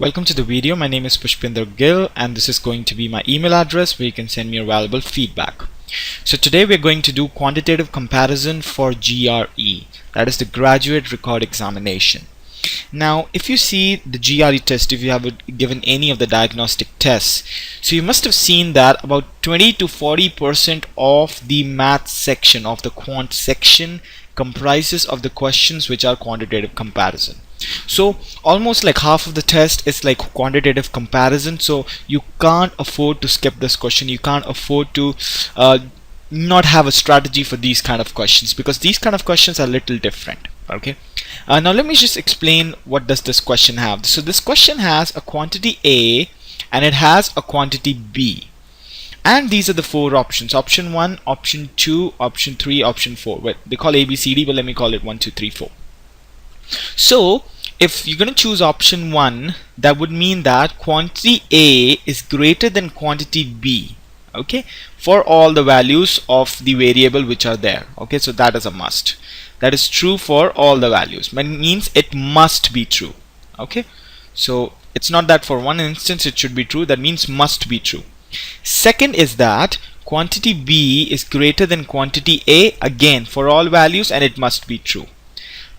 Welcome to the video. My name is Pushpinder Gill and this is going to be my email address where you can send me your valuable feedback. So today we're going to do quantitative comparison for GRE, that is the Graduate Record Examination. Now if you see the GRE test, if you have given any of the diagnostic tests, so you must have seen that about 20 to 40% of the math section of the quant section comprises of the questions which are quantitative comparison. So almost like half of the test is like quantitative comparison, so you can't afford to skip this question. You can't afford to not have a strategy for these kind of questions, because these kind of questions are a little different. Okay, now let me just explain what does this question have. So this question has a quantity A and it has a quantity B, and these are the four options: option 1, option 2, option 3, option 4. Well, they call A B C D, but let me call it 1 2 3 4. So if you're going to choose option 1, that would mean that quantity A is greater than quantity B, okay, for all the values of the variable which are there. Okay, so that is a must. That is true for all the values. It means it must be true. Okay, so it's not that for one instance it should be true. That means must be true. Second is that quantity B is greater than quantity A, again for all values, and it must be true.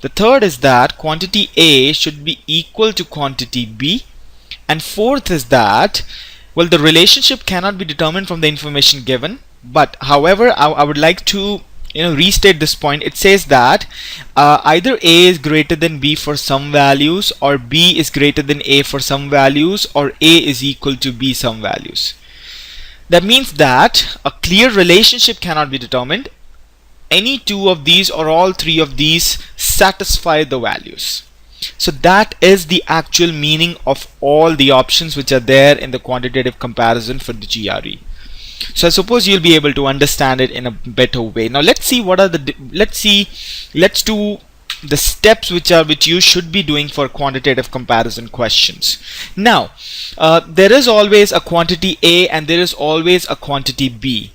The third is that quantity A should be equal to quantity B, and fourth is that, well, the relationship cannot be determined from the information given, but however I would like to restate this point. It says that either A is greater than B for some values, or B is greater than A for some values, or A is equal to B some values. That means that a clear relationship cannot be determined. Any two of these or all three of these satisfy the values. So that is the actual meaning of all the options which are there in the quantitative comparison for the GRE. So I suppose you'll be able to understand it in a better way. Now let's see what are the let's do the steps which you should be doing for quantitative comparison questions. Now there is always a quantity A and there is always a quantity B.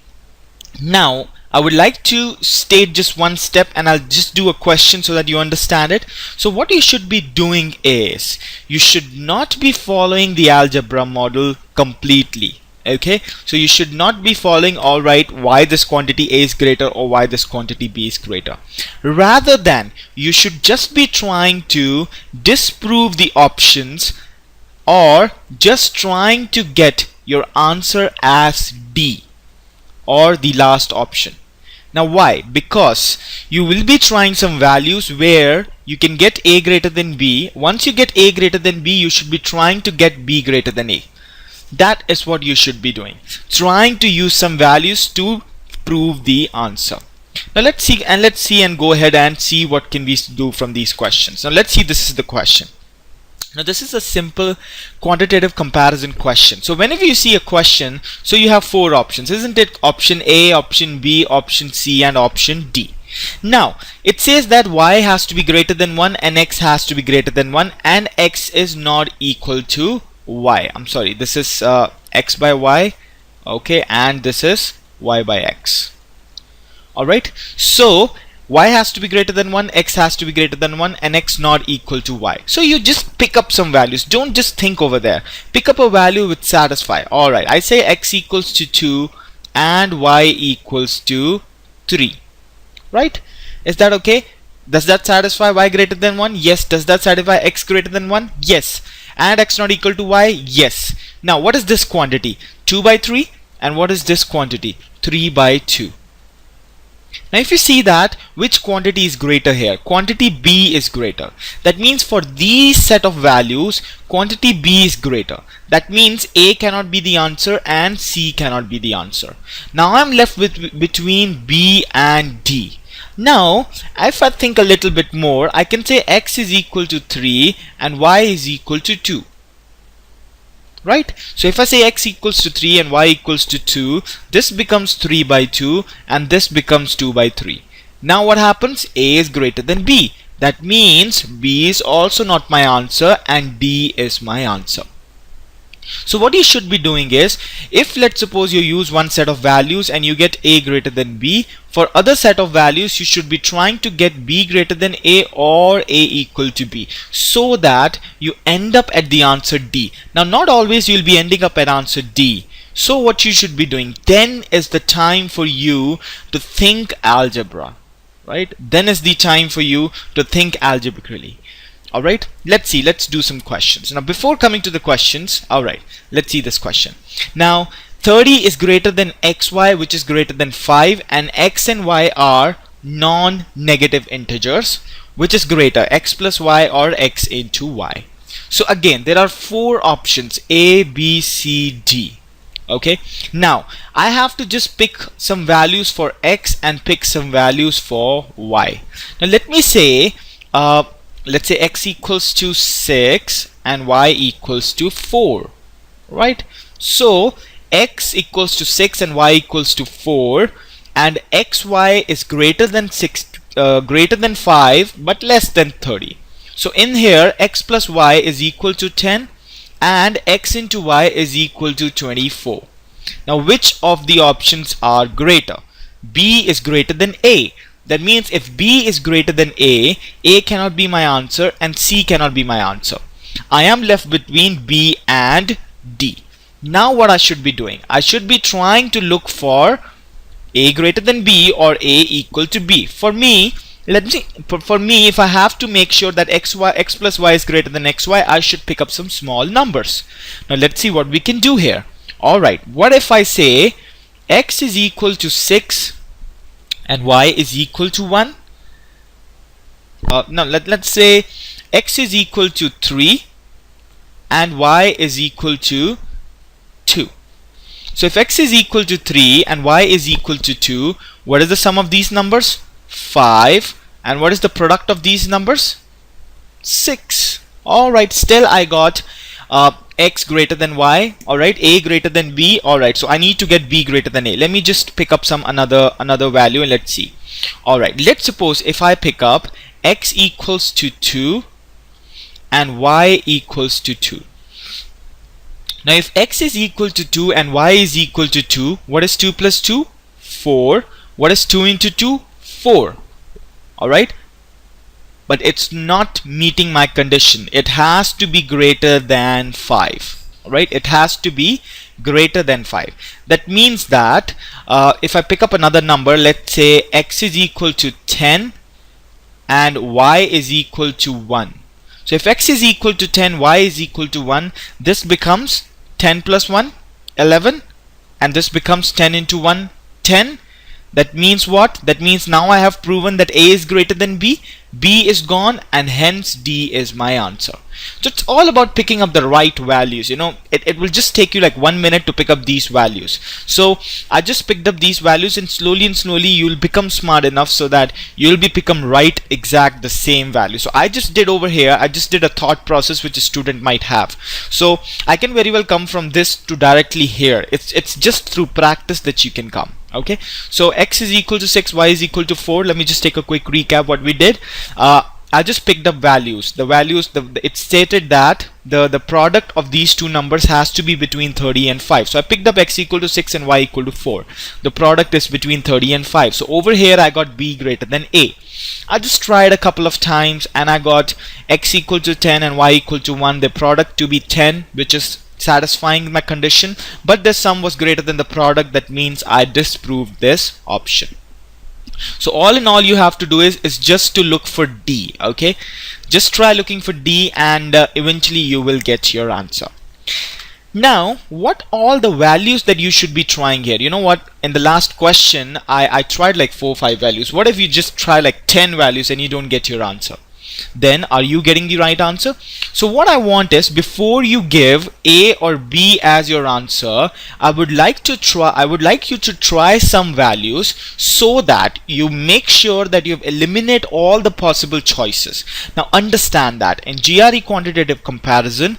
Now I would like to state just one step, and I'll just do a question so that you understand it. So what you should be doing is, you should not be following the algebra model completely. Okay, so you should not be following, alright, why this quantity A is greater or why this quantity B is greater. Rather than, you should just be trying to disprove the options, or just trying to get your answer as D, or the last option. Now why? Because you will be trying some values where you can get A greater than B. Once you get A greater than B, you should be trying to get B greater than A. That is what you should be doing, trying to use some values to prove the answer. Now let's see and go ahead and see what can we do from these questions. Now let's see, this is the question. Now this is a simple quantitative comparison question. So whenever you see a question, so you have four options, isn't it? Option A, option B, option C, and option D. Now it says that y has to be greater than 1 and x has to be greater than 1, and x is not equal to y. I'm sorry, this is x by y, okay, and this is y by x. Alright, so y has to be greater than 1, x has to be greater than 1, and x not equal to y. So you just pick up some values. Don't just think over there. Pick up a value which satisfy. Alright, I say x equals to 2 and y equals to 3. Right? Is that okay? Does that satisfy y greater than 1? Yes. Does that satisfy x greater than 1? Yes. And x not equal to y? Yes. Now what is this quantity? 2 by 3. And what is this quantity? 3 by 2. Now if you see that, which quantity is greater here? Quantity B is greater. That means for these set of values, quantity B is greater. That means A cannot be the answer and C cannot be the answer. Now I'm left with between B and D. Now if I think a little bit more, I can say x is equal to 3 and y is equal to 2. Right? So if I say x equals to 3 and y equals to 2, this becomes 3 by 2 and this becomes 2 by 3. Now what happens? A is greater than B. That means B is also not my answer and D is my answer. So what you should be doing is, if let's suppose you use one set of values and you get a greater than b, for other set of values you should be trying to get b greater than a or a equal to b, so that you end up at the answer D. Now not always you'll be ending up at answer D. So what you should be doing, then is the time for you to think algebra, right? Then is the time for you to think algebraically. Alright, let's see, let's do some questions. Now before coming to the questions, alright, let's see this question. Now 30 is greater than xy, which is greater than 5, and x and y are non-negative integers, which is greater, x plus y or x into y. So again, there are four options, A, B, C, D. Okay, now I have to just pick some values for x and pick some values for y. Now let me say, let's say x equals to 6 and y equals to 4, right? So x equals to 6 and y equals to 4, and xy is greater than 5 but less than 30. So in here, x plus y is equal to 10 and x into y is equal to 24. Now which of the options are greater? B is greater than A. That means if B is greater than A cannot be my answer and C cannot be my answer. I am left between B and D. Now what I should be doing? I should be trying to look for A greater than B or A equal to B. For me, if I have to make sure that x plus y is greater than xy, I should pick up some small numbers. Now let's see what we can do here. Alright, what if I say x is equal to 6 and y is equal to 1? No, let's say x is equal to 3 and y is equal to 2. So if x is equal to 3 and y is equal to 2, what is the sum of these numbers? 5. And what is the product of these numbers? 6. Alright, still I got x greater than y, alright, a greater than b, alright, so I need to get b greater than a. Let me just pick up some another value and let's see. Alright, let's suppose if I pick up x equals to 2 and y equals to 2. Now if x is equal to 2 and y is equal to 2, what is 2 plus 2? 4. What is 2 into 2? 4. Alright, but it's not meeting my condition. It has to be greater than 5. Alright, it has to be greater than 5. That means that if I pick up another number, let's say x is equal to 10 and y is equal to 1. So if x is equal to 10, y is equal to 1, this becomes 10 plus 1, 11, and this becomes 10 into 1, 10. That means what? That means now I have proven that A is greater than B, B is gone, and hence D is my answer. So it's all about picking up the right values. You know, it will just take you like 1 minute to pick up these values. So I just picked up these values, and slowly you'll become smart enough so that you'll become right exact the same value. So I just did over here, I just did a thought process which a student might have. So I can very well come from this to directly here. It's just through practice that you can come. Okay, so x is equal to 6, y is equal to 4. Let me just take a quick recap what we did. I just picked up values. The values, it stated that the product of these two numbers has to be between 30 and 5. So I picked up x equal to 6 and y equal to 4. The product is between 30 and 5. So over here I got b greater than a. I just tried a couple of times and I got x equal to 10 and y equal to 1. The product to be 10, which is satisfying my condition, but the sum was greater than the product. That means I disproved this option. So all in all you have to do is just to look for D. Okay, just try looking for D and eventually you will get your answer. Now what all the values that you should be trying here? You know what, in the last question I tried like 4 or 5 values. What if you just try like 10 values and you don't get your answer? Then are you getting the right answer? So what I want is, before you give A or B as your answer, I would like you to try some values so that you make sure that you eliminate all the possible choices. Now understand that in GRE quantitative comparison,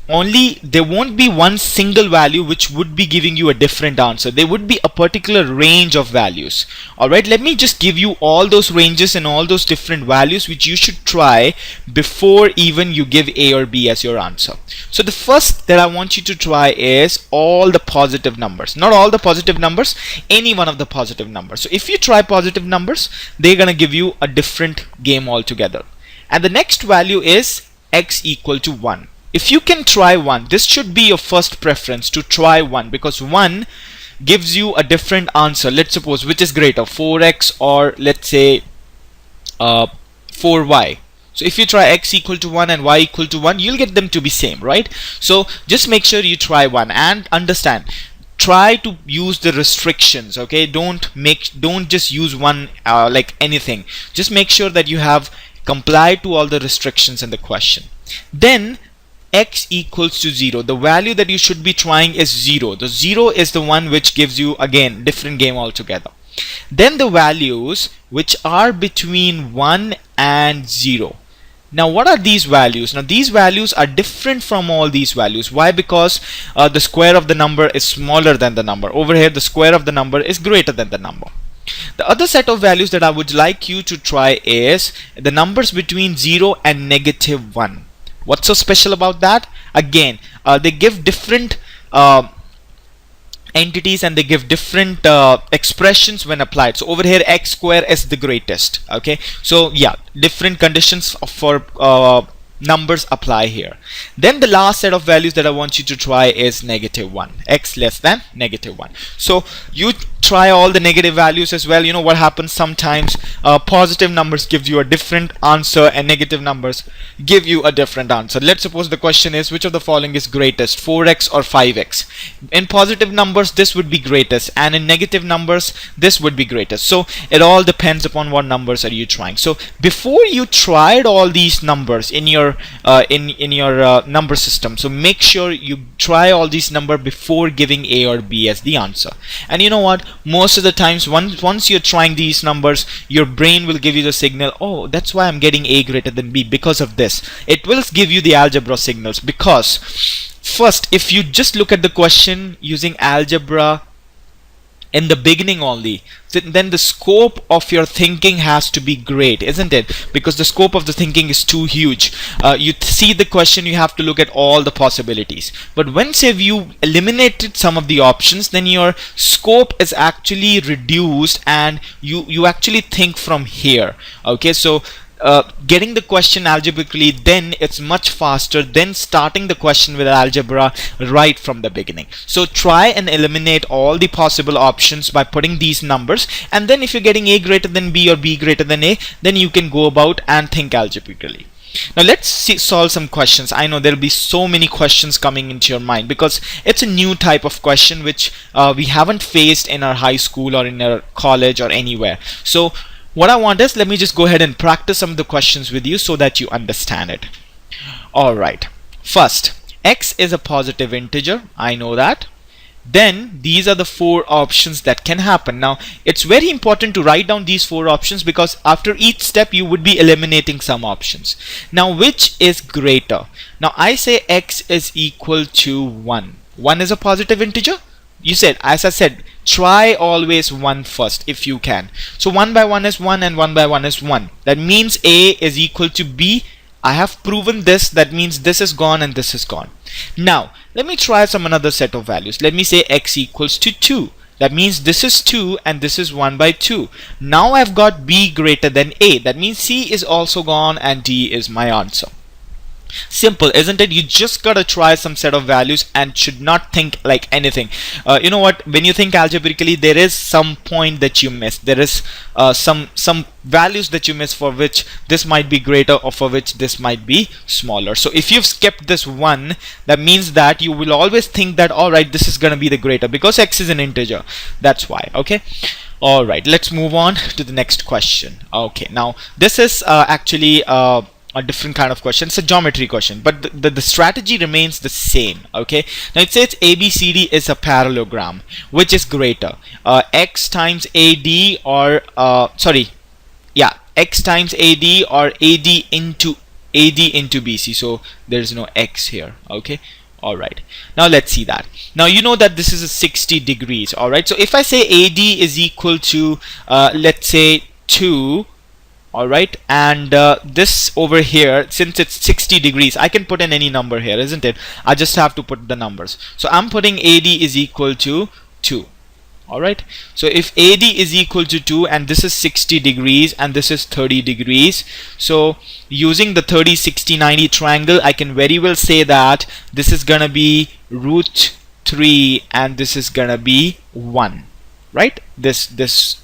only there won't be one single value which would be giving you a different answer. There would be a particular range of values. Alright, let me just give you all those ranges and all those different values which you should try before even you give A or B as your answer. So the first that I want you to try is all the positive numbers. Not all the positive numbers, any one of the positive numbers. So if you try positive numbers, they're gonna give you a different game altogether. And the next value is x equal to 1. If you can try 1, this should be your first preference, to try 1, because 1 gives you a different answer. Let's suppose which is greater, 4x or let's say 4y. So if you try x equal to 1 and y equal to 1, you'll get them to be same, right? So just make sure you try 1 and understand. Try to use the restrictions, okay? Don't just use one like anything. Just make sure that you have complied to all the restrictions in the question. Then x equals to 0. The value that you should be trying is 0. The 0 is the one which gives you, again, different game altogether. Then the values which are between 1 and 0. Now what are these values? Now these values are different from all these values. Why? Because the square of the number is smaller than the number. Over here the square of the number is greater than the number. The other set of values that I would like you to try is the numbers between 0 and -1. What's so special about that? Again, they give different entities and they give different expressions when applied. So over here x square is the greatest. Okay, so yeah, different conditions for numbers apply here. Then the last set of values that I want you to try is -1, x less than -1. So you try all the negative values as well. You know what happens sometimes, positive numbers gives you a different answer and negative numbers give you a different answer. Let's suppose the question is which of the following is greatest, 4x or 5x. In positive numbers this would be greatest, and in negative numbers this would be greatest. So it all depends upon what numbers are you trying. So before you tried all these numbers in your number system, so make sure you try all these numbers before giving A or B as the answer. And you know what, most of the times once you're trying these numbers, your brain will give you the signal, oh, that's why I'm getting A greater than B, because of this. It will give you the algebra signals, because first, if you just look at the question using algebra in the beginning only, then the scope of your thinking has to be great, isn't it? Because the scope of the thinking is too huge. You see the question, you have to look at all the possibilities. But once you eliminated some of the options, then your scope is actually reduced and you actually think from here. Okay, so getting the question algebraically, then it's much faster than starting the question with algebra right from the beginning. So try and eliminate all the possible options by putting these numbers, and then if you're getting A greater than B or B greater than A, then you can go about and think algebraically. Now let's solve some questions. I know there'll be so many questions coming into your mind because it's a new type of question which we haven't faced in our high school or in our college or anywhere. So what I want is, let me just go ahead and practice some of the questions with you so that you understand it. Alright, first, x is a positive integer, I know that. Then these are the 4 options that can happen. Now it's very important to write down these 4 options, because after each step you would be eliminating some options. Now which is greater? Now I say x is equal to 1. 1 is a positive integer. You said, as I said, try always 1 first if you can. So 1 by 1 is 1 and 1 by 1 is 1. That means A is equal to B. I have proven this. That means this is gone and this is gone. Now let me try some another set of values. Let me say x equals to 2. That means this is 2 and this is 1 by 2. Now I've got B greater than A. That means C is also gone and D is my answer. Simple, isn't it? You just gotta try some set of values and should not think like anything. You know what, when you think algebraically, there is some point that you miss. There is some values that you miss, for which this might be greater or for which this might be smaller. So if you've skipped this 1, that means that you will always think that, alright, this is gonna be the greater, because x is an integer. That's why. Okay, alright, let's move on to the next question. Okay, now this is actually a different kind of question. It's a geometry question, but the strategy remains the same. Okay, now it says ABCD is a parallelogram. Which is greater, x times AD or x times AD or AD into AD into BC, so there's no X here. Okay, alright, now let's see that. Now you know that this is a 60 degrees. Alright, so if I say AD is equal to let's say 2, alright, and this over here, since it's 60 degrees, I can put in any number here, isn't it? I just have to put the numbers. So I'm putting AD is equal to 2. Alright, so if AD is equal to 2 and this is 60 degrees and this is 30 degrees, so using the 30 60 90 triangle, I can very well say that this is gonna be root 3 and this is gonna be 1. Right, this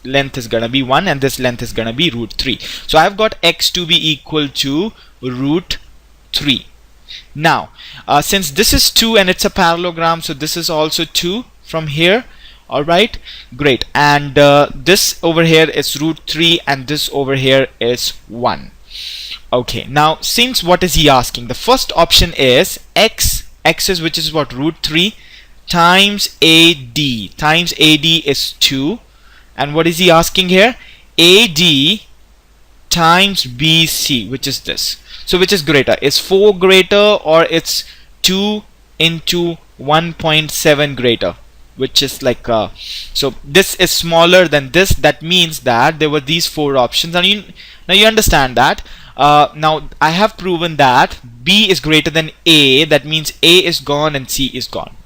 length is gonna be 1 and this length is gonna be root 3. So I've got X to be equal to root 3. Now since this is 2 and it's a parallelogram, so this is also 2 from here. Alright, great, and this over here is root 3 and this over here is 1. Okay, now since what is he asking? The first option is X is, which is what, root 3 times AD. Times AD is 2, and what is he asking here? AD times BC, which is this. So which is greater? Is 4 greater or it's 2 into 1.7 greater? Which is like so this is smaller than this. That means that there were these 4 options, and now you understand that. Now I have proven that B is greater than A. That means A is gone and C is gone.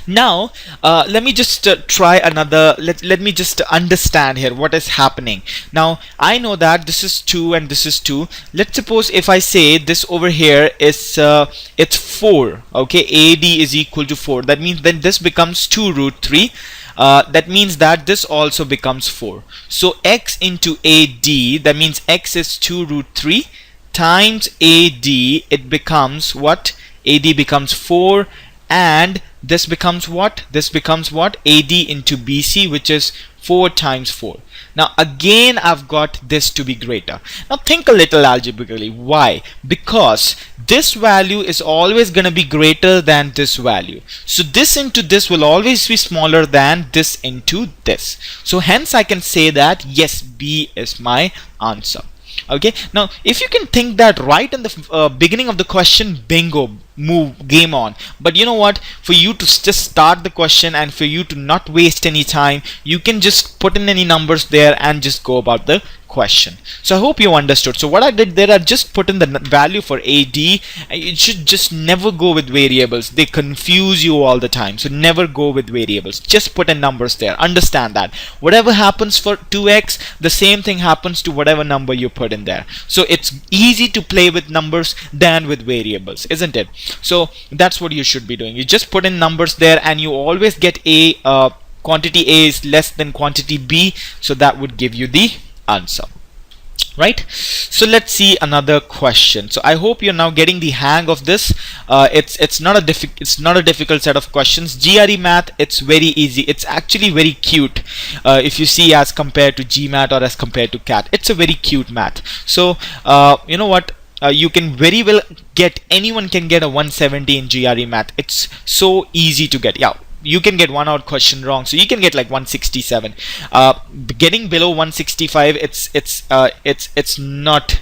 Now let me just try another. Let me just understand here what is happening. Now I know that this is 2 and this is 2. Let's suppose if I say this over here is it's 4. Okay, AD is equal to 4. That means then this becomes 2 root 3. That means that this also becomes 4. So X into AD, that means X is 2 root 3 times AD. It becomes what? AD becomes 4, and this becomes what? This becomes what? AD into BC, which is 4 times 4. Now again I've got this to be greater. Now think a little algebraically. Why? Because this value is always going to be greater than this value. So this into this will always be smaller than this into this. So hence I can say that yes, B is my answer. Okay, now if you can think that right in the beginning of the question, bingo, move, game on. But you know what, for you to just start the question and for you to not waste any time, you can just put in any numbers there and just go about the question. So I hope you understood. So what I did there, I just put in the value for AD. You should just never go with variables. They confuse you all the time. So never go with variables. Just put in numbers there. Understand that whatever happens for 2x, the same thing happens to whatever number you put in there. So it's easy to play with numbers than with variables, isn't it? So that's what you should be doing. You just put in numbers there and you always get a quantity A is less than quantity B. So that would give you the answer. Right, so let's see another question. So I hope you're now getting the hang of this. It's not a difficult set of questions. GRE math, it's very easy. It's actually very cute if you see as compared to GMAT or as compared to CAT. It's a very cute math. So you know what, you can very well get, anyone can get a 170 in GRE math. It's so easy to get. Yeah, you can get one odd question wrong, so you can get like 167. Getting below 165, it's not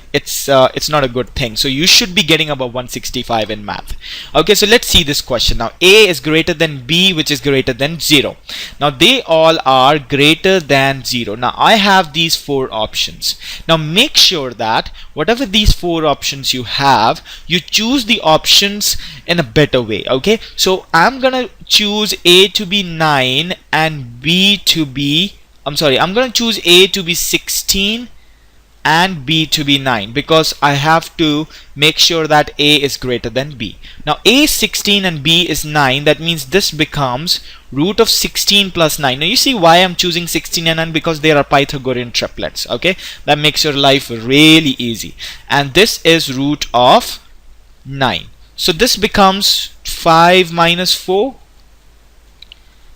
a good thing. So you should be getting above 165 in math. Okay, so let's see this question now. A is greater than B, which is greater than 0. Now they all are greater than 0. Now I have these 4 options. Now make sure that whatever these 4 options you have, you choose the options in a better way. Okay, so I'm gonna choose A to be 9 and B to be, I'm gonna choose A to be 16 and B to be 9, because I have to make sure that A is greater than B. Now A is 16 and B is 9. That means this becomes root of 16 plus 9. Now you see why I'm choosing 16 and 9, because they are Pythagorean triplets. Okay, that makes your life really easy. And this is root of 9. So this becomes 5 minus 4,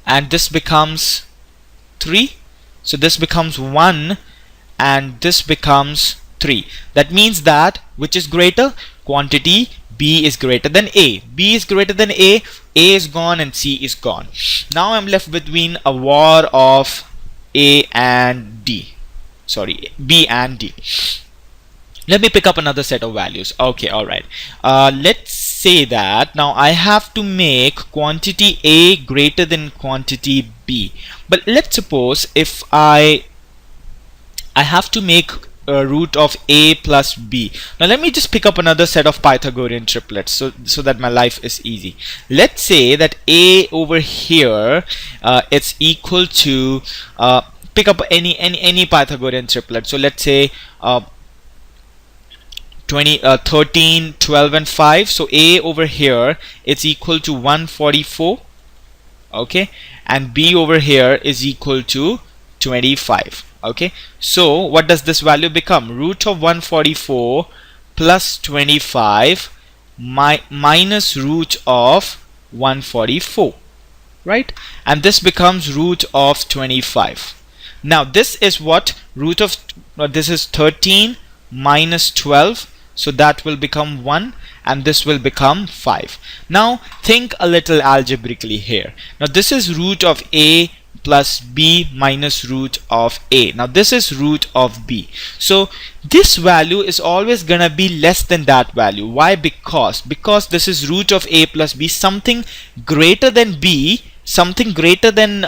and this becomes 3. So this becomes 1 and this becomes 3. That means that which is greater? Quantity B is greater than A. B is greater than A is gone and C is gone. Now I'm left between a war of A and D. Sorry, B and D. Let me pick up another set of values. Okay, all right. Let's say that now I have to make quantity A greater than quantity B. But let's suppose if I have to make a root of A plus B. Now let me just pick up another set of Pythagorean triplets so that my life is easy. Let's say that A over here it's equal to pick up any Pythagorean triplet. So let's say 13, 12 and 5. So A over here it's equal to 144, okay, and B over here is equal to 25. Okay, so what does this value become? Root of 144 plus 25 minus root of 144, right? And this becomes root of 25. Now this is what root of this is 13 minus 12, so that will become 1, and this will become 5. Now think a little algebraically here. Now this is root of A plus B minus root of A. Now this is root of B. So this value is always gonna be less than that value. Why? Because this is root of A plus B, something greater than B, something greater than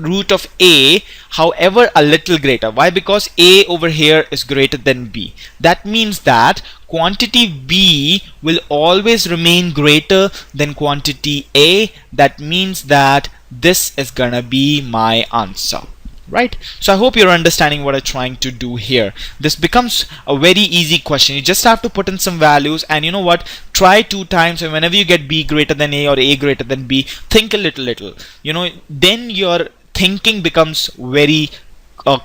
root of A, however a little greater. Why? Because A over here is greater than B. That means that quantity B will always remain greater than quantity A. That means that this is gonna be my answer, right? So I hope you're understanding what I'm trying to do here. This becomes a very easy question. You just have to put in some values, and you know what, try 2 times, and whenever you get B greater than A or A greater than B, think a little, you know, then your thinking becomes very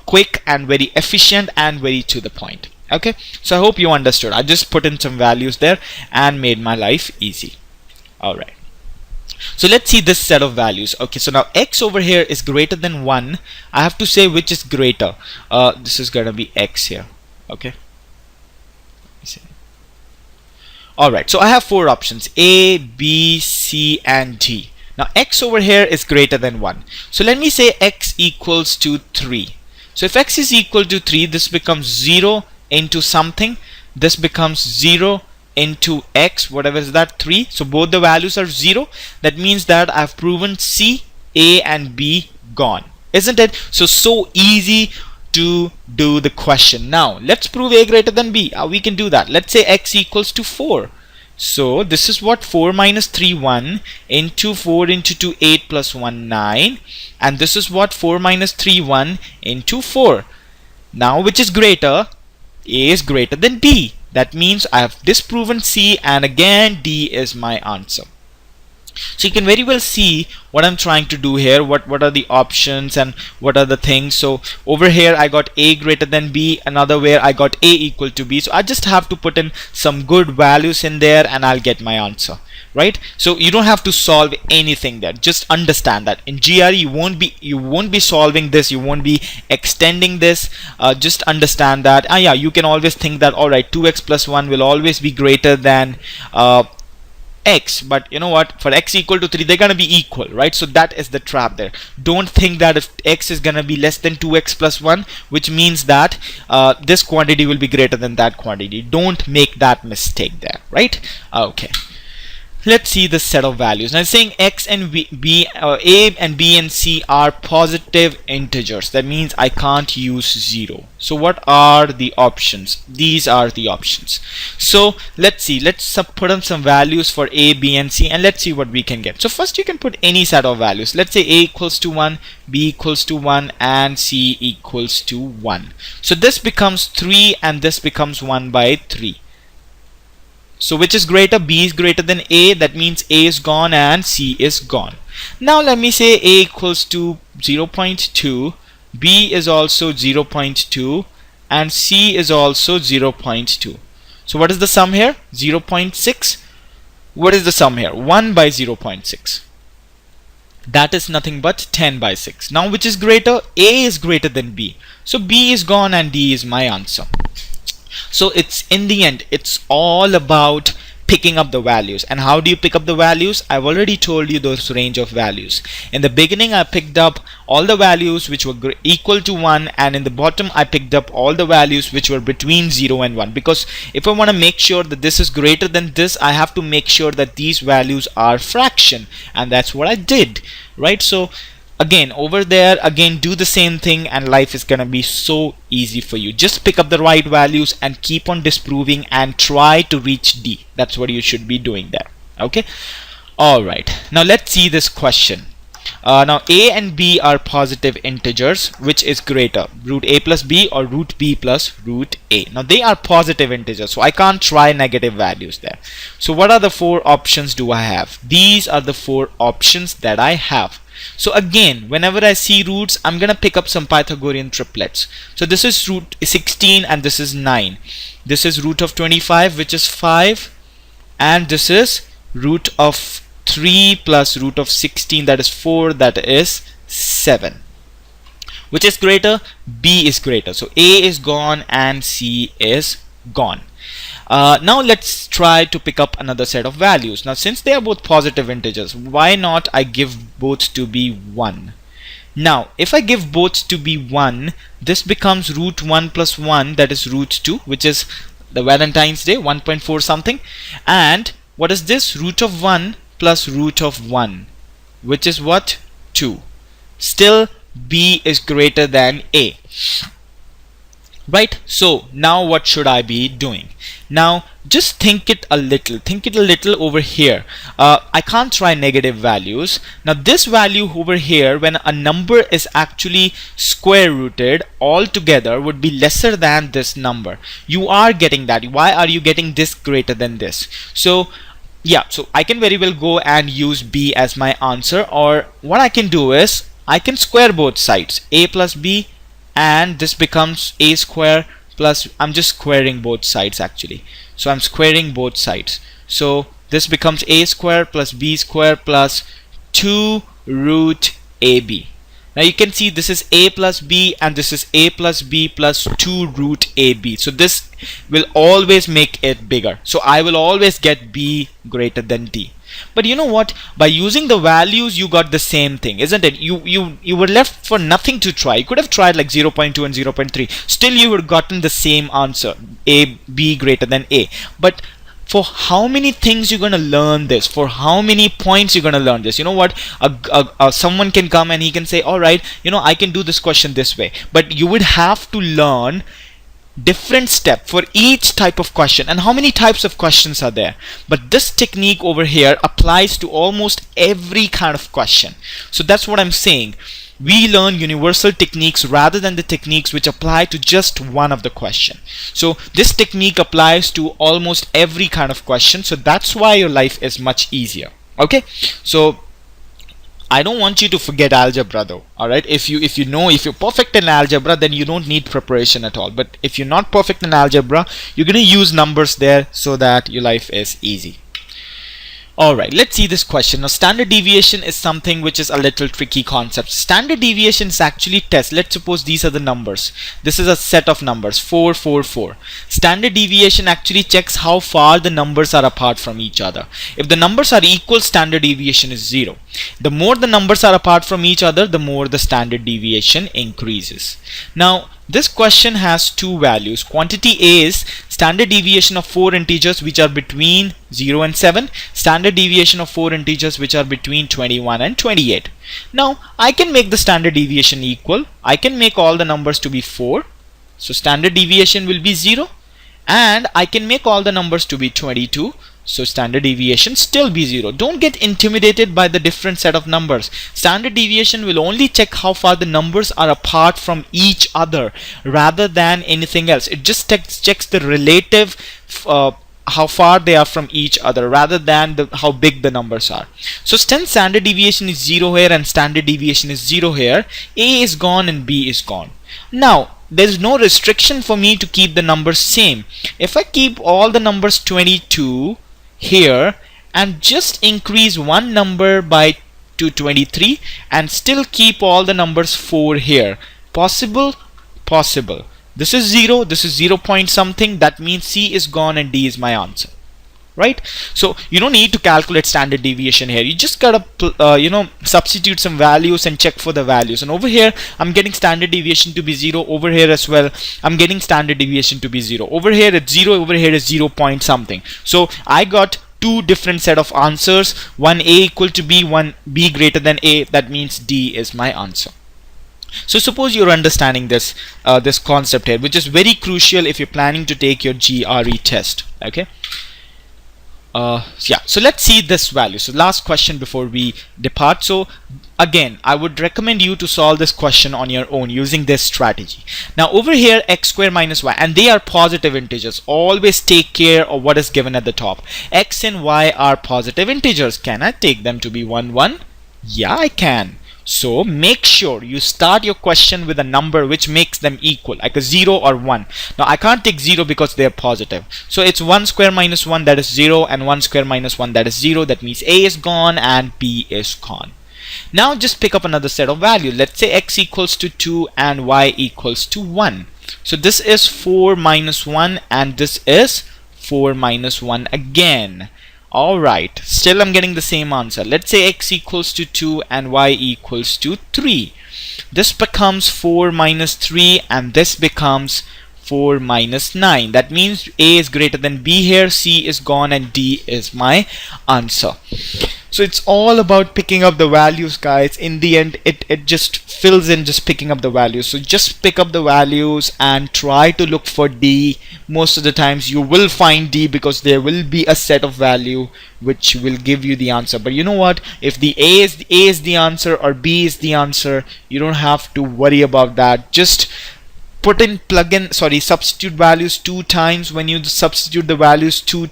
quick and very efficient and very to the point. Okay, so I hope you understood. I just put in some values there and made my life easy. All right, so let's see this set of values. Okay, so now X over here is greater than 1. I have to say which is greater. This is gonna be X here. Okay, alright, so I have 4 options: A, B, C and D. Now X over here is greater than 1, so let me say X equals to 3. So if X is equal to 3, this becomes 0 into something, this becomes 0 into X, whatever is that, 3. So both the values are 0. That means that I've proven C, A and B gone, isn't it? So easy to do the question. Now let's prove A greater than B. We can do that. Let's say X equals to 4. So this is what 4 minus 3 1 into 4 into 2 8 plus 1 9, and this is what 4 minus 3 1 into 4. Now which is greater? A is greater than B. That means I have disproven C, and again D is my answer. So you can very well see what I'm trying to do here, what are the options and what are the things. So over here I got A greater than B, another where I got A equal to B. So I just have to put in some good values in there and I'll get my answer, right? So you don't have to solve anything there, just understand that in GRE you won't be solving this, you won't be extending this. Just understand that yeah, you can always think that alright, 2x plus 1 will always be greater than X, but you know what, for X equal to 3 they're gonna be equal, right? So that is the trap there. Don't think that if X is gonna be less than 2x plus 1, which means that this quantity will be greater than that quantity. Don't make that mistake there, right? Okay, let's see this set of values. Now it's saying X and A and B and C are positive integers. That means I can't use 0. So what are the options? These are the options. So let's see, let's put in some values for A, B and C, and let's see what we can get. So first you can put any set of values. Let's say A equals to 1, B equals to 1 and C equals to 1. So this becomes 3 and this becomes 1 by 3. So which is greater? B is greater than A. That means A is gone and C is gone. Now let me say A equals to 0.2, B is also 0.2 and C is also 0.2. So what is the sum here? 0.6. What is the sum here? 1 by 0.6. That is nothing but 10 by 6. Now which is greater? A is greater than B. So B is gone and D is my answer. So it's in the end, it's all about picking up the values. And how do you pick up the values? I've already told you those range of values. In the beginning I picked up all the values which were equal to 1, and in the bottom I picked up all the values which were between 0 and 1, because if I want to make sure that this is greater than this, I have to make sure that these values are fraction, and that's what I did, right? So again, over there, again, do the same thing and life is gonna be so easy for you. Just pick up the right values and keep on disproving and try to reach D. That's what you should be doing there. Okay. Alright, now let's see this question. Now a and b are positive integers. Which is greater, root a plus b or root b plus root a? Now they are positive integers, so I can't try negative values there. So what are the 4 options do I have? These are the 4 options that I have. So again, whenever I see roots, I'm gonna pick up some Pythagorean triplets. So this is root 16 and this is 9. This is root of 25, which is 5, and this is root of 3 plus root of 16, that is 4, that is 7. Which is greater? B is greater. So A is gone and C is gone. Now let's try to pick up another set of values. Now since they are both positive integers, why not I give both to be 1? Now if I give both to be 1, this becomes root 1 plus 1, that is root 2, which is the Valentine's Day, 1.4 something. And what is this? Root of 1 plus root of 1, which is what? 2. Still B is greater than A. Right? So now what should I be doing? Now just think it a little over here. I can't try negative values. Now this value over here, when a number is actually square rooted altogether, would be lesser than this number. You are getting that. Why are you getting this greater than this? So yeah, so I can very well go and use B as my answer, or what I can do is I can square both sides, A plus B, and this becomes a square plus, I'm just squaring both sides actually. So I'm squaring both sides. So this becomes a square plus b square plus 2 root ab. Now you can see this is a plus b and this is a plus b plus 2 root ab. So this will always make it bigger. So I will always get b greater than d. But you know what? By using the values, you got the same thing, isn't it? You were left for nothing to try. You could have tried like 0.2 and 0.3. Still, you would have gotten the same answer: a, b greater than a. But for how many things you're gonna learn this? For how many points you're gonna learn this? You know what? Someone can come and he can say, "All right, you know, I can do this question this way." But you would have to learn different step for each type of question. And how many types of questions are there? But this technique over here applies to almost every kind of question. So that's what I'm saying. We learn universal techniques rather than the techniques which apply to just one of the question. So this technique applies to almost every kind of question. So that's why your life is much easier. Okay, so I don't want you to forget algebra though. Alright, if you're perfect in algebra, then you don't need preparation at all. But if you're not perfect in algebra, you're gonna use numbers there so that your life is easy. Alright, let's see this question. Now standard deviation is something which is a little tricky concept. Standard deviation is actually test. Let's suppose these are the numbers. This is a set of numbers 4, 4, 4. Standard deviation actually checks how far the numbers are apart from each other. If the numbers are equal, standard deviation is 0. The more the numbers are apart from each other, the more the standard deviation increases. Now this question has two values. Quantity A is standard deviation of 4 integers which are between 0 and 7, standard deviation of 4 integers which are between 21 and 28. Now I can make the standard deviation equal. I can make all the numbers to be 4, so standard deviation will be 0, and I can make all the numbers to be 22, so standard deviation still be 0. Don't get intimidated by the different set of numbers. Standard deviation will only check how far the numbers are apart from each other rather than anything else. It just checks the relative how far they are from each other rather than how big the numbers are. So since standard deviation is 0 here and standard deviation is 0 here, A is gone and B is gone. Now there's no restriction for me to keep the numbers same. If I keep all the numbers 22 here and just increase one number by 223 and still keep all the numbers 4 here, possible? Possible. This is 0, this is 0 point something, that means C is gone and D is my answer. right? So you don't need to calculate standard deviation here. You just gotta substitute some values and check for the values. And over here I'm getting standard deviation to be 0. Over here as well I'm getting standard deviation to be 0. Over here it's 0, over here is 0 point something. So I got two different set of answers, one A equal to B, one B greater than A. That means D is my answer. So suppose you're understanding this this concept here, which is very crucial if you're planning to take your GRE test. Okay. Yeah, so let's see this value. So last question before we depart. So again, I would recommend you to solve this question on your own using this strategy. Now over here, x square minus y, and they are positive integers. Always take care of what is given at the top. X and y are positive integers. Can I take them to be 1 1? Yeah, I can. So make sure you start your question with a number which makes them equal, like a 0 or 1. Now I can't take 0 because they are positive. So it's 1 square minus 1, that is 0, and 1 square minus 1, that is 0. That means A is gone and B is gone. Now just pick up another set of values. Let's say x equals to 2 and y equals to 1. So this is 4 minus 1 and this is 4 minus 1 again. Alright, still I'm getting the same answer. Let's say x equals to 2 and y equals to 3. This becomes 4 minus 3 and this becomes 4 minus 9. That means A is greater than B here, C is gone, and D is my answer. So it's all about picking up the values, guys. In the end, it just fills in just picking up the values. So just pick up the values and try to look for D. Most of the times you will find D because there will be a set of value which will give you the answer. But you know what? If the A is the answer or B is the answer, you don't have to worry about that. Just substitute values 2 times. When you substitute the values two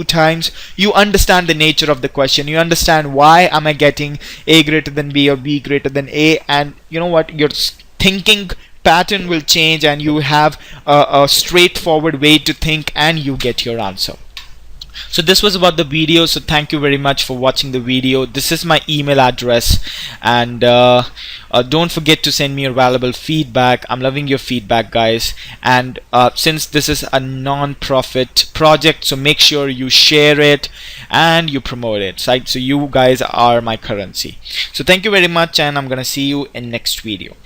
times, you understand the nature of the question. You understand why am I getting A greater than B or B greater than A, and you know what, your thinking pattern will change and you have a straightforward way to think and you get your answer. So this was about the video. So thank you very much for watching the video. This is my email address, and don't forget to send me your valuable feedback. I'm loving your feedback, guys. And since this is a non-profit project, so make sure you share it and you promote it. So you guys are my currency. So thank you very much, and I'm gonna see you in next video.